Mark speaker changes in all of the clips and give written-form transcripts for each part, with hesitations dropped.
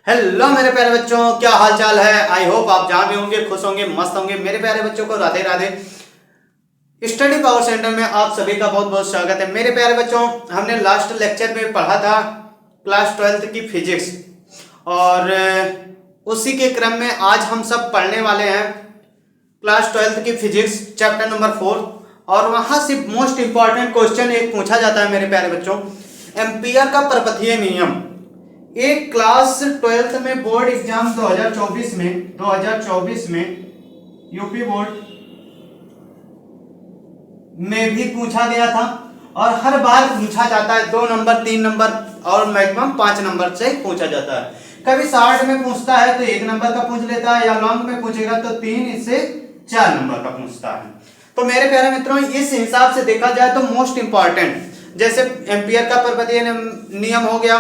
Speaker 1: Hello मेरे प्यारे बच्चों, क्या हाल चाल है। आई होप आप जहां भी होंगे खुश होंगे, मस्त होंगे। मेरे प्यारे बच्चों को Radhe Radhe. Study power centre में आप सभी का बहुत बहुत स्वागत है। मेरे प्यारे बच्चों, हमने लास्ट लेक्चर में पढ़ा था क्लास 12th की फिजिक्स, और उसी के क्रम में आज हम सब पढ़ने वाले हैं क्लास 12th की फिजिक्स चैप्टर नंबर 4। और वहां से मोस्ट इंपॉर्टेंट क्वेश्चन एक पूछा जाता है मेरे प्यारे बच्चों, एम्पियर का परपथीय नियम। एक क्लास 12th में बोर्ड एग्जाम 2024 में यूपी बोर्ड में भी पूछा गया था, और हर बार पूछा जाता है 2 नंबर 3 नंबर और मैक्सिमम 5 नंबर से पूछा जाता है। कभी शॉर्ट में पूछता है तो 1 नंबर का पूछ लेता है, या लॉन्ग में पूछेगा तो 3 से 4 नंबर का पूछता है। तो मेरे प्यारे मित्रों, इस हिसाब से देखा जाए तो मोस्ट इंपॉर्टेंट, जैसे एम्पियर का परपथीय नियम हो गया,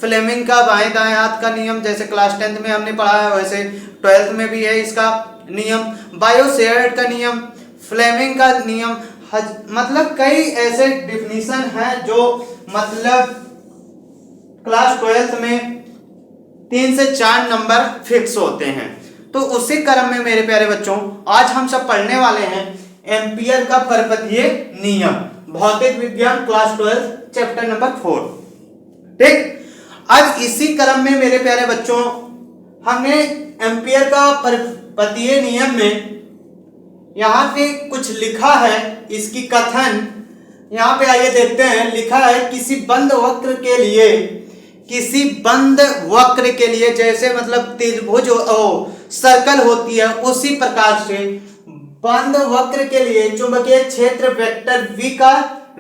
Speaker 1: फ्लेमिंग का बाएं दाएं हाथ का नियम, जैसे क्लास 10th में हमने पढ़ा है, वैसे 12th में भी है इसका नियम, बायो-सेवर्ट का नियम, फ्लेमिंग का नियम। मतलब कई ऐसे डिफिनीशन हैं जो मतलब क्लास 12th में 3 से 4 नंबर फिक्स होते हैं। तो उसी क्रम में मेरे प्यारे बच्चों, आज हम सब पढ़ने वाले हैं एम्पियर का परपथीय नियम, भौतिक विज्ञान क्लास 12 चैप्टर नंबर 4। ठीक, आज इसी क्रम में मेरे प्यारे बच्चों, हमने एम्पियर का परपथीय नियम में यहाँ पे कुछ लिखा है, इसकी कथन यहाँ पे आइए देखते हैं। लिखा है किसी बंद वक्र के लिए जैसे मतलब त्रिभुज सर्कल होती है, उसी प्रकार से बंद वक्र के लिए चुंबकीय क्षेत्र वेक्टर v का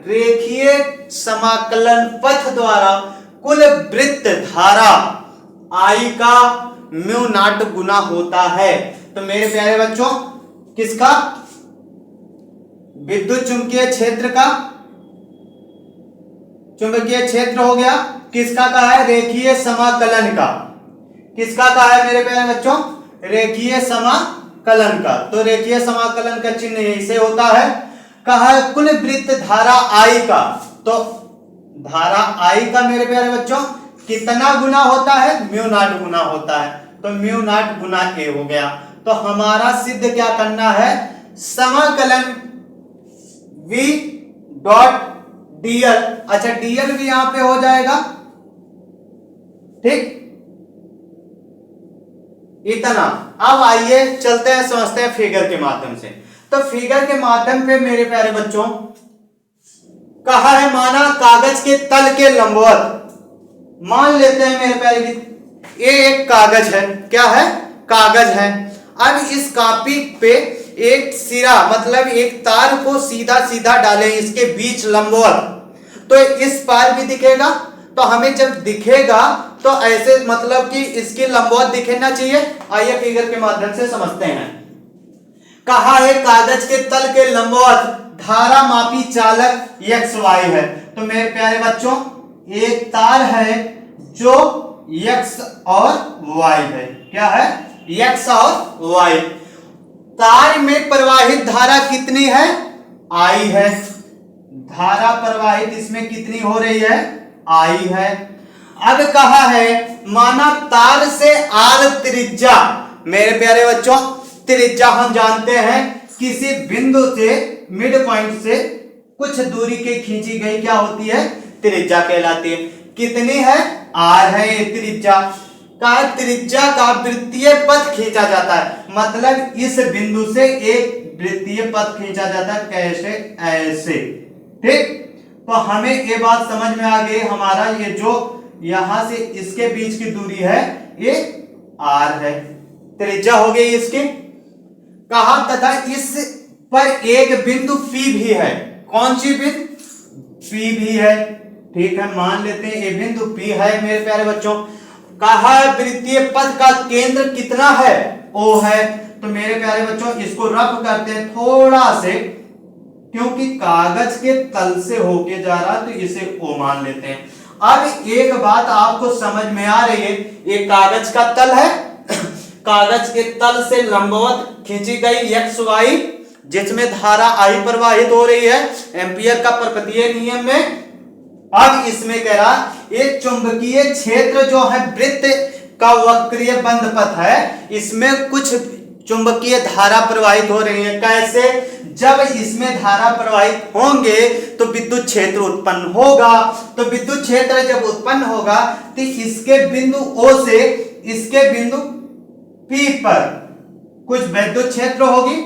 Speaker 1: रेखीय समाकलन पथ द्वारा कुल वृत्त धारा I का म्यू नॉट गुना होता है। तो मेरे प्यारे बच्चों, किसका? विद्युत चुंबकीय क्षेत्र का, चुंबकीय क्षेत्र हो गया, किसका कहा है? रेखीय समाकलन का। किसका कहा है मेरे प्यारे बच्चों? रेखीय समाकलन का। तो रेखीय समाकलन का चिन्ह ऐसे होता है। कहा है कुल वृत्त धारा I का। तो धारा I का मेरे प्यारे बच्चों कितना गुना होता है? म्यू नॉट गुना होता है। तो म्यू नॉट गुना A हो गया। तो हमारा सिद्ध क्या करना है? समाकलन V डॉट dl। अच्छा, dl भी यहां पे हो जाएगा। ठीक, इतना। अब आइए चलते हैं, समझते हैं फिगर के माध्यम से। तो फिगर के माध्यम पे मेरे प्यारे बच्चों कहा है, माना कागज के तल के लंबवत, मान लेते हैं मेरे प्यारे, ये एक कागज है। क्या है? कागज है। अब इस कॉपी पे एक सिरा मतलब एक तार को सीधा सीधा डालें इसके बीच लंबवत, तो इस पार भी दिखेगा। तो हमें जब दिखेगा तो ऐसे मतलब कि इसकी लंबवत दिखना चाहिए। आइए फिगर के माध्यम से समझते हैं। कहा है कागज के तल के लंबवत धारा मापी चालक XY है। तो मेरे प्यारे बच्चों, एक तार है जो X और Y है। क्या है? X और Y। तार में प्रवाहित धारा कितनी है? I है। धारा प्रवाहित इसमें कितनी हो रही है? I है। अब कहा है, माना तार से R त्रिज्या, मेरे प्यारे बच्चों त्रिज्या हम जानते हैं किसी बिंदु से मिड पॉइंट से कुछ दूरी के खींची गई क्या होती है? त्रिज्या कहलाती है। कितनी है? R है ये त्रिज्या। त्रिज्या का वृत्तीय पथ खींचा जाता है, मतलब इस बिंदु से एक वृत्तीय पथ खींचा जाता है। कैसे? ऐसे। ठीक, तो हमें ये बात समझ में आ गई। हमारा ये जो यहां से इसके बीच की दूरी है ये R है, त्रिज्या हो गई इसकी। कहा तथा इस पर एक बिंदु P भी है। कौन सी बिंदु? P भी है। ठीक है, मान लेते हैं ये बिंदु P है मेरे प्यारे बच्चों। कहा वृत्तीय पथ का केंद्र कितना है? O है। तो मेरे प्यारे बच्चों इसको रफ करते हैं थोड़ा से, क्योंकि कागज के तल से होके जा रहा तो इसे O मान लेते हैं। अब एक बात आपको समझ में आ रही है, ये कागज का तल है, कागज के तल से लंबवत खींची गई XY जिसमें धारा I प्रवाहित हो रही है एम्पियर का परपथीय नियम में। अब इसमें कह रहा ये चुंबकीय क्षेत्र जो है वृत्त का वक्रीय बंद पथ है, इसमें कुछ चुंबकीय धारा प्रवाहित हो रही है। कैसे? जब इसमें धारा प्रवाहित होंगे तो विद्युत क्षेत्र उत्पन्न होगा। तो विद्युत क्षेत्र जब उत्पन्न होगा तो इसके बिंदु O से इसके बिंदु P पर कुछ विद्युत क्षेत्र होगी।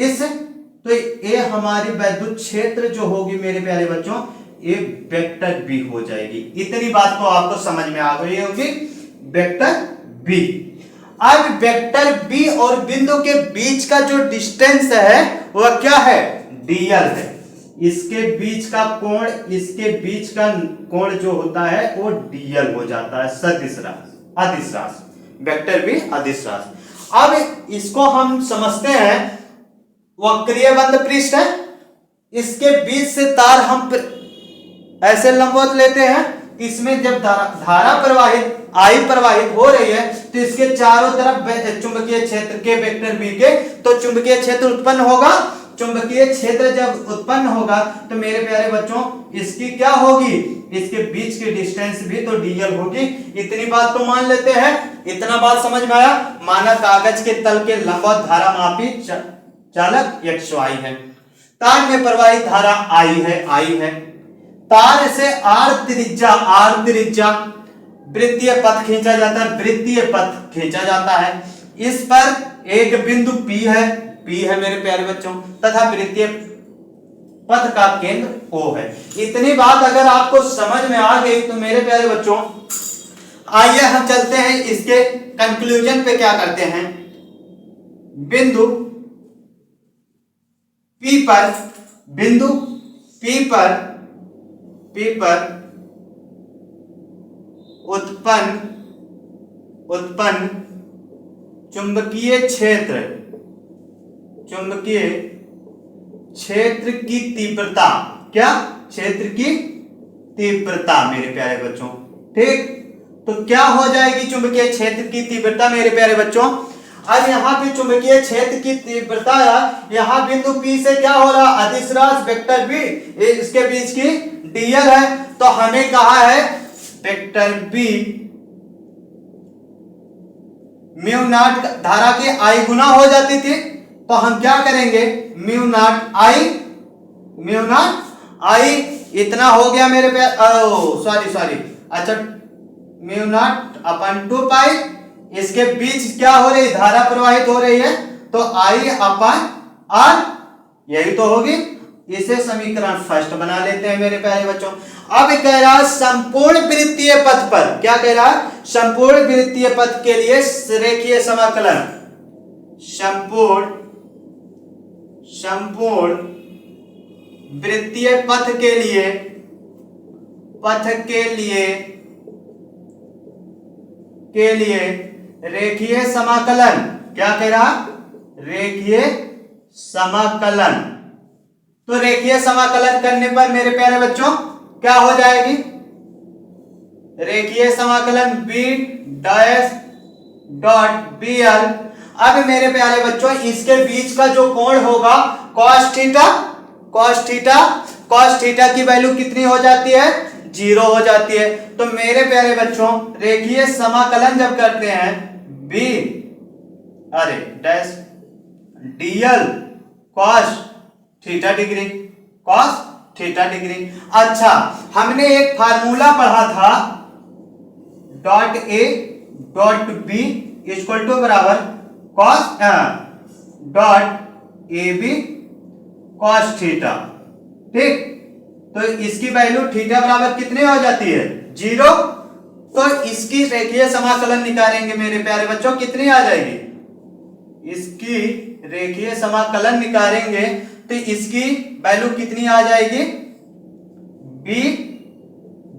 Speaker 1: इस तो ये हमारी विद्युत क्षेत्र जो होगी मेरे प्यारे बच्चों, ये वेक्टर बी हो जाएगी। इतनी बात तो आपको समझ में आ गई होगी, वेक्टर बी। अब वेक्टर बी और बिंदु के बीच का जो डिस्टेंस है वह क्या है? डीएल है। इसके बीच का कोण, इसके बीच का कोण जो होता है वो डीएल हो जाता है, सदिश राशि, अदिश राशि। वेक्टर बी अदिश राशि। अब इसको हम समझते हैं वक्रीय बंद पृष्ठ है, इसके बीच से तार हम ऐसे लंबवत लेते हैं, इसमें जब धारा प्रवाहित आई प्रवाहित हो रही है तो इसके चारों तरफ चुंबकीय क्षेत्र के वेक्टर बी के तो चुंबकीय क्षेत्र उत्पन्न होगा। चुंबकीय क्षेत्र जब उत्पन्न होगा तो मेरे प्यारे बच्चों इसकी क्या होगी? इसके बीच की डिस्टेंस भी तो डीएल होगी। इतनी बात तो मान लेते हैं। इतना बात समझ में आया? माना कागज के तल के लंबवत धारा मापी चालक XY है, तार में प्रवाहित धारा I है। तार से R त्रिज्या वृत्तीय पथ खींचा जाता है, वृत्तीय पथ खींचा जाता है। इस पर एक बिंदु P है मेरे प्यारे बच्चों, तथा वृत्तीय पथ का केंद्र O है। इतनी बात अगर आपको समझ में आ गई तो मेरे प्यारे बच्चों आइए हम चलते हैं इसके कंक्लूजन पे। क्या करते हैं? बिंदु P पर उत्पन्न चुंबकीय क्षेत्र की तीव्रता, क्या? क्षेत्र की तीव्रता मेरे प्यारे बच्चों, ठीक। तो क्या हो जाएगी चुंबकीय क्षेत्र की तीव्रता मेरे प्यारे बच्चों? अब यहाँ पे चुंबकीय क्षेत्र की तीव्रता, यहाँ बिंदु P से क्या हो रहा? अदिश राशि वेक्टर बी, इसके बीच की डीएल है। तो हमें कहा है वेक्टर बी म्यू नॉट धारा के I गुना हो जाती थी, तो हम क्या करेंगे? म्यू नॉट I इतना हो गया मेरे पे, सॉरी, अच्छा, म्यू नॉट अपन 2 पाई, इसके बीच क्या हो रही? धारा प्रवाहित हो रही है, तो I अपन R यही तो होगी। इसे समीकरण फर्स्ट बना लेते हैं मेरे प्यारे बच्चों। अब कह रहा है संपूर्ण वृत्तीय पथ पर, क्या कह रहा है? संपूर्ण वृत्तीय पथ के लिए रेखीय समाकलन, संपूर्ण वृत्तीय पथ के लिए रेखीय समाकलन, क्या कह रहा? रेखीय समाकलन। तो रेखीय समाकलन करने पर मेरे प्यारे बच्चों क्या हो जाएगी? रेखीय समाकलन b डैश डॉट bl। अब मेरे प्यारे बच्चों इसके बीच का जो कोण होगा cos थीटा की वैल्यू कितनी हो जाती है? 0 हो जाती है। तो मेरे प्यारे बच्चों रेखीय समाकलन जब करते हैं dash dl cos theta degree. अच्छा, हमने एक फार्मूला पढ़ा था dot A dot B equal to बराबर cos dot AB cos theta, ठीक। तो इसकी वैल्यू थीटा बराबर कितनी हो जाती है? 0। तो इसकी रेखीय समाकलन निकालेंगे मेरे प्यारे बच्चों, कितनी आ जाएगी? इसकी रेखीय समाकलन निकालेंगे तो इसकी वैल्यू कितनी आ जाएगी? b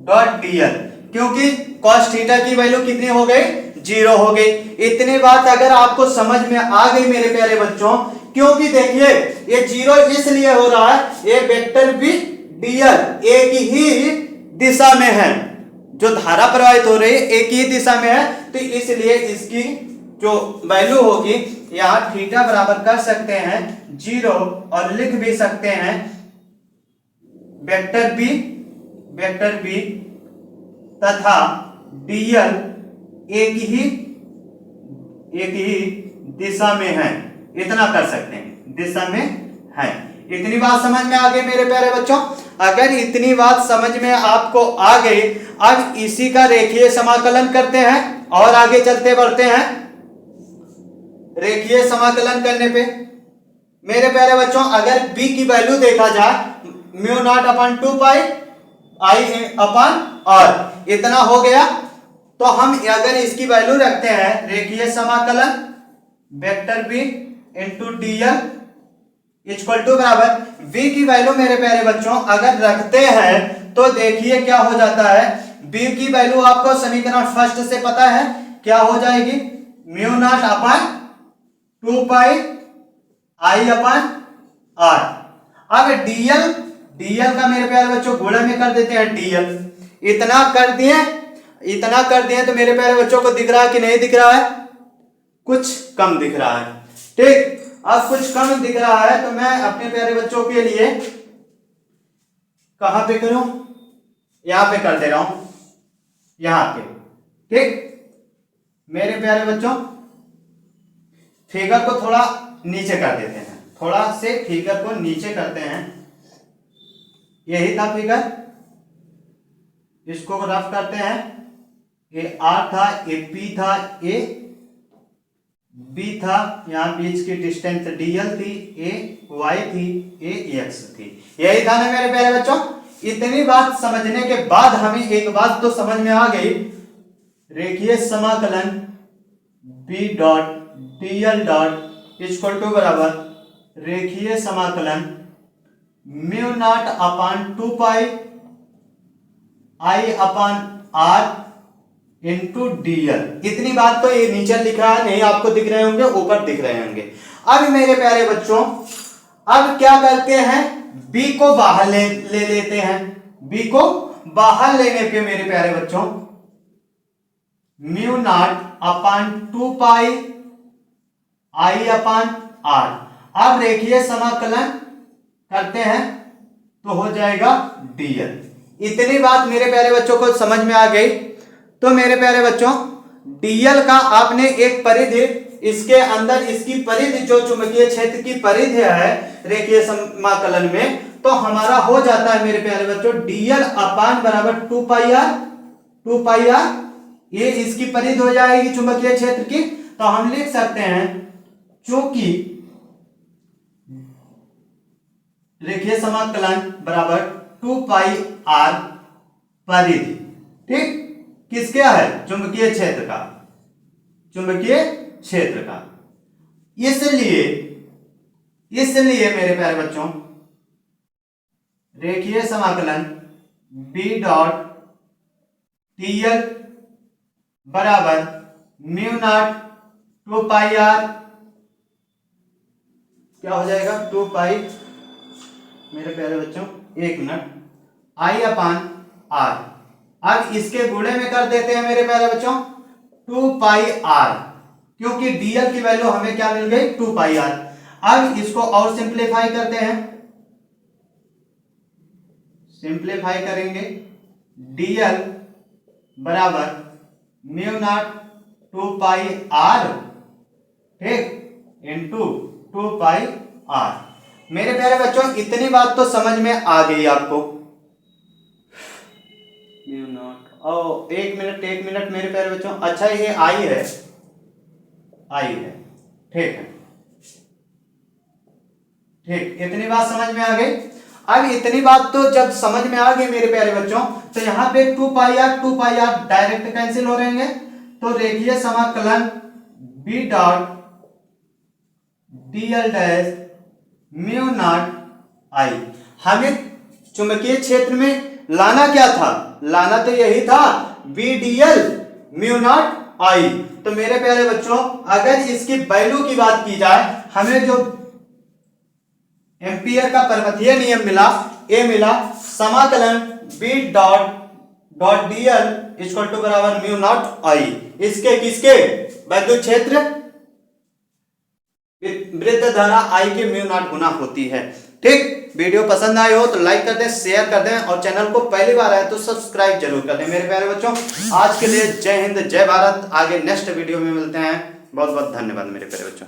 Speaker 1: डॉट dl, क्योंकि cos थीटा की वैल्यू कितनी हो गई? 0 हो गई। इतनी बात अगर आपको समझ में आ गई मेरे प्यारे बच्चों, क्योंकि देखिए ये 0 इसलिए हो रहा है, ये वेक्टर बी dl एक ही दिशा में है, जो धारा प्रवाहित हो रही है एक ही दिशा में है, तो इसलिए इसकी जो वैल्यू होगी यहाँ थीटा बराबर कर सकते हैं 0 और लिख भी सकते हैं वेक्टर बी तथा dl एक ही दिशा में है, इतना कर सकते हैं, दिशा में है। इतनी बात समझ में आ गई मेरे प्यारे बच्चों? अगर इतनी बात समझ में आपको आ गई, अब इसी का रेखीय समाकलन करते हैं और आगे चलते बढ़ते हैं। रेखीय समाकलन करने पे मेरे प्यारे बच्चों, अगर b की वैल्यू देखा जाए mu naught upon 2 pi I upon r, इतना हो गया। तो हम अगर इसकी वैल्यू रखते हैं, रेखीय समाकलन vector b into dl equal to बराबर v की वैल्यू मेरे प्यारे बच्चों अगर रखते हैं तो देखिए क्या हो जाता है। b की वैल्यू आपको समीकरण फर्स्ट से पता है, क्या हो जाएगी, mu naught upon 2 pi I upon r। अब dl का मेरे प्यारे बच्चों गुणा में कर देते हैं dl। इतना कर दिए तो मेरे प्यारे बच्चों को दिख रहा है कि नहीं दिख रहा है? कुछ कम दिख रहा है। ठीक, अब कुछ कम दिख रहा है तो मैं अपने प्यारे बच्चों के लिए कहां पे करूं, यहां पे कर दे रहा हूं, यहां पे। ठीक, मेरे प्यारे बच्चों फिगर को थोड़ा नीचे कर देते हैं, थोड़ा से फिगर को नीचे करते हैं। यही था फिगर, इसको रफ करते हैं। ये आर था, ये पी था, ये बी था, यहां बीच की डिस्टेंस डीएल थी, ए वाई थी, ए एक्स थी। यही था ना मेरे प्यारे बच्चों? इतनी बात समझने के बाद हमें एक बात तो समझ में आ गई, रेखीय समाकलन B dot DL dot equal to बराबर रेखीय समाकलन mu naught upon 2 pi I upon R into DL. इतनी बात तो ये नीचे लिखा है, नहीं आपको दिख रहे होंगे, ऊपर दिख रहे होंगे। अब मेरे प्यारे बच्चों अब क्या करते हैं, b को बाहर ले लेते हैं। b को बाहर लेने पे मेरे प्यारे बच्चों mu naught upon 2 pi I upon R. अब रेखीय समाकलन करते हैं तो हो जाएगा dl। इतनी बात मेरे प्यारे बच्चों को समझ में आ गई। तो मेरे प्यारे बच्चों dl का आपने एक परिधि, इसके अंदर इसकी परिधि जो चुंबकीय क्षेत्र की परिधि है रेखीय समाकलन में, तो हमारा हो जाता है मेरे प्यारे बच्चों dl अपान बराबर 2 पाई आर। ये इसकी परिधि हो जाएगी चुंबकीय क्षेत्र की। तो हम लिख सकते हैं चूंकि रेखीय समाकलन बराबर 2 पाई आर परिधि, ठीक, किसका है, चुंबकीय क्षेत्र का, चुंबकीय क्षेत्र का। इसलिए मेरे प्यारे बच्चों रेखीय समाकलन b डॉट dl बराबर म्यू नॉट 2 पाई आर, क्या हो जाएगा 2 पाई मेरे प्यारे बच्चों, एक मिनट, आई अपान आर। अब इसके गुणे में कर देते हैं मेरे प्यारे बच्चों 2 पाई आर, क्योंकि dl की वैल्यू हमें क्या मिल गई 2 पाई आर। अब इसको और सिंप्लीफाई करते हैं, सिंप्लीफाई करेंगे dl बराबर म्यू नॉट 2 पाई आर, ठीक, इनटू 2 पाई आर। मेरे प्यारे बच्चों इतनी बात तो समझ में आ गई आपको। म्यू नॉट, एक मिनट मेरे प्यारे बच्चों, अच्छा ये आई है, ठीक है, ठीक, इतनी बात समझ में आ गई। अब इतनी बात तो जब समझ में आ गई मेरे प्यारे बच्चों, तो यहाँ पे 2 पाई आर डायरेक्ट कैंसिल हो रहेंगे। तो रेखीय समाकलन b dot dl dash mu naught I. हमें चुंबकीय क्षेत्र में लाना क्या था, लाना तो यही था b dl म्यू नॉट आई। तो मेरे प्यारे बच्चों अगर इसकी वैल्यू की बात की जाए, हमें जो एम्पियर का पर्वतीय नियम मिला, ये मिला समाकलन b dot dl equal to बराबर म्यू नॉट आई। इसके किसके, वैद्युत क्षेत्र वृत्त धारा आई के म्यू नॉट गुना होती है, ठीक। वीडियो पसंद आए हो तो लाइक कर दें, शेयर कर दें और चैनल को पहली बार आए तो सब्सक्राइब जरूर कर दें मेरे प्यारे बच्चों। आज के लिए जय हिंद जय भारत। आगे नेक्स्ट वीडियो में मिलते हैं। बहुत बहुत धन्यवाद मेरे प्यारे बच्चों।